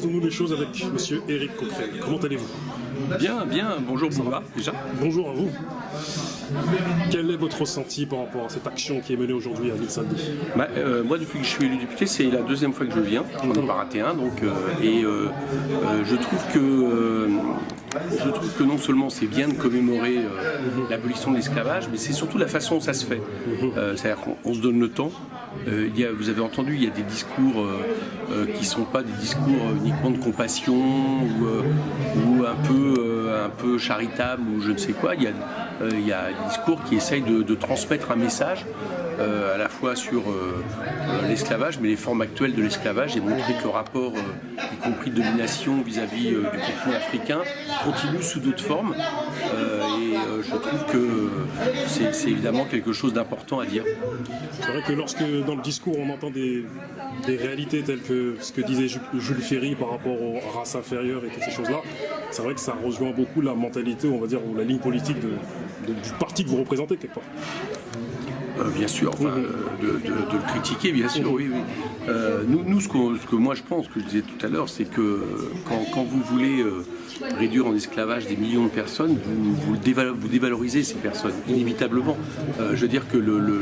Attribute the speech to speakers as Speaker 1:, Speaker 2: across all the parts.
Speaker 1: Disons-nous les choses avec Monsieur Éric Coquerel. Comment allez-vous?
Speaker 2: Bien, bien. Bonjour Bouba, déjà.
Speaker 1: Bonjour à vous. Quel est votre ressenti par rapport à cette action qui est menée aujourd'hui à Nixaldi?
Speaker 2: Moi, depuis que je suis élu député, c'est la deuxième fois que je viens. On n'a pas raté un, donc je trouve que non seulement c'est bien de commémorer l'abolition de l'esclavage, mais c'est surtout la façon dont ça se fait. C'est-à-dire qu'on se donne le temps. Vous avez entendu, il y a des discours qui ne sont pas des discours uniquement de compassion ou un peu charitables ou je ne sais quoi. Il y a des discours qui essayent de transmettre un message à la fois sur l'esclavage, mais les formes actuelles de l'esclavage, et montrer que le rapport, y compris de domination vis-à-vis du continent africain, continue sous d'autres formes. Je trouve que c'est évidemment quelque chose d'important à dire.
Speaker 1: C'est vrai que lorsque dans le discours on entend des réalités telles que ce que disait Jules Ferry par rapport aux races inférieures et toutes ces choses-là, c'est vrai que ça rejoint beaucoup la mentalité, on va dire, ou la ligne politique du parti que vous représentez quelque part.
Speaker 2: Bien sûr, enfin, de le critiquer, bien sûr, oui. Nous, ce que moi je pense, que je disais tout à l'heure, c'est que quand vous voulez réduire en esclavage des millions de personnes, vous dévalorisez ces personnes, inévitablement. Je veux dire que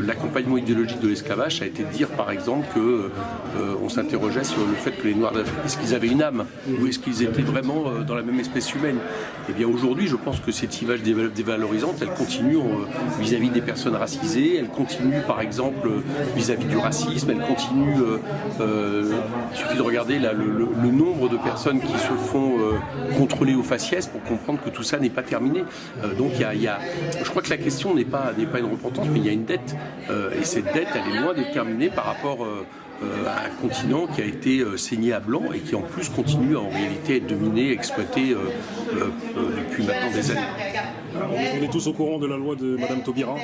Speaker 2: l'accompagnement idéologique de l'esclavage, ça a été de dire, par exemple, qu'on s'interrogeait sur le fait que les Noirs d'Afrique, est-ce qu'ils avaient une âme, ou est-ce qu'ils étaient vraiment dans la même espèce humaine? Eh bien aujourd'hui, je pense que cette image dévalorisante, elle continue vis-à-vis des personnes racisées, elle continue par exemple vis-à-vis du racisme, elle continue, il suffit de regarder là, le nombre de personnes qui se font contrôler au faciès pour comprendre que tout ça n'est pas terminé. Donc je crois que la question n'est pas une repentance, mais il y a une dette, et cette dette elle est loin d'être terminée par rapport à un continent qui a été saigné à blanc et qui en plus continue en réalité à être dominé, exploité depuis maintenant des années.
Speaker 1: On est tous au courant de la loi de Madame Taubira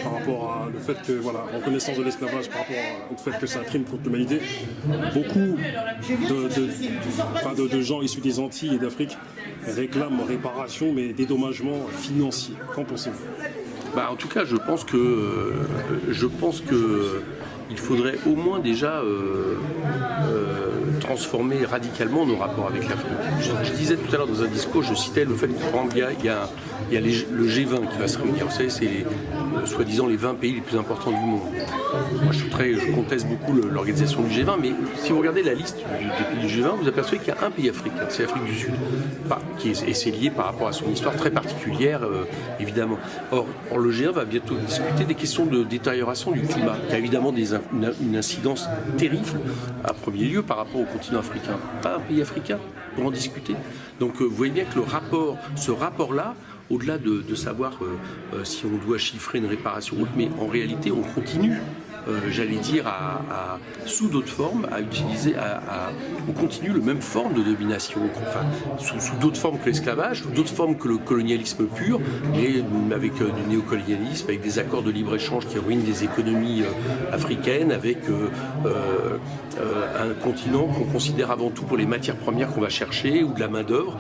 Speaker 1: par rapport à le fait que, voilà, reconnaissance de l'esclavage par rapport au fait que c'est un crime contre l'humanité. Beaucoup de gens issus des Antilles et d'Afrique réclament réparation, mais dédommagement financier. Qu'en pensez-vous?
Speaker 2: En tout cas, je pense que il faudrait au moins déjà transformer radicalement nos rapports avec l'Afrique. Je disais tout à l'heure dans un discours, je citais le fait qu'il y a le G20 qui va se réunir. Vous savez, c'est soi-disant les 20 pays les plus importants du monde. Moi, je conteste beaucoup l'organisation du G20, mais si vous regardez la liste des pays du G20, vous apercevez qu'il y a un pays africain, c'est l'Afrique du Sud, et c'est lié par rapport à son histoire très particulière, évidemment. Or, le G20 va bientôt discuter des questions de détérioration du climat, qui a évidemment une incidence terrible, à premier lieu, par rapport au continent africain. Pas un pays africain pour en discuter. Donc, vous voyez bien que ce rapport-là, au-delà de savoir si on doit chiffrer une réparation ou autre, mais en réalité, on continue, j'allais dire, sous d'autres formes, à utiliser, on continue le même forme de domination, enfin, sous d'autres formes que l'esclavage, sous d'autres formes que le colonialisme pur, mais avec du néocolonialisme, avec des accords de libre-échange qui ruinent des économies africaines, avec un continent qu'on considère avant tout pour les matières premières qu'on va chercher ou de la main-d'œuvre,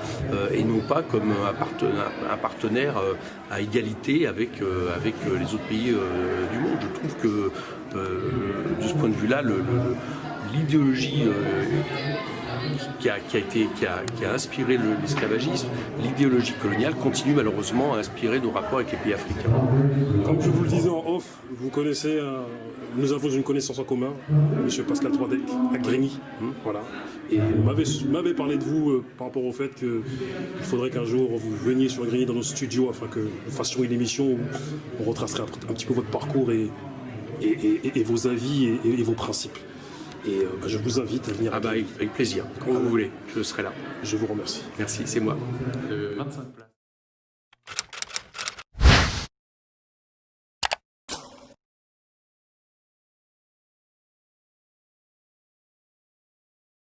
Speaker 2: et non pas comme un partenaire à égalité avec les autres pays du monde. Je trouve que de ce point de vue-là, l'idéologie qui a inspiré l'esclavagisme, l'idéologie coloniale continue malheureusement à inspirer nos rapports avec les pays africains.
Speaker 1: Comme je vous le disais en off, vous connaissez, nous avons une connaissance en commun, M. Pascal Troidec, à Grigny. Voilà. Et vous m'avez parlé de vous par rapport au fait qu'il faudrait qu'un jour vous veniez sur Grigny dans nos studios afin que nous fassions une émission où on retracerait un petit peu votre parcours et vos avis et vos principes. Et je vous invite à venir.
Speaker 2: Avec plaisir, quand vous voulez, je serai là.
Speaker 1: Je vous remercie.
Speaker 2: Merci, c'est moi. 25 places.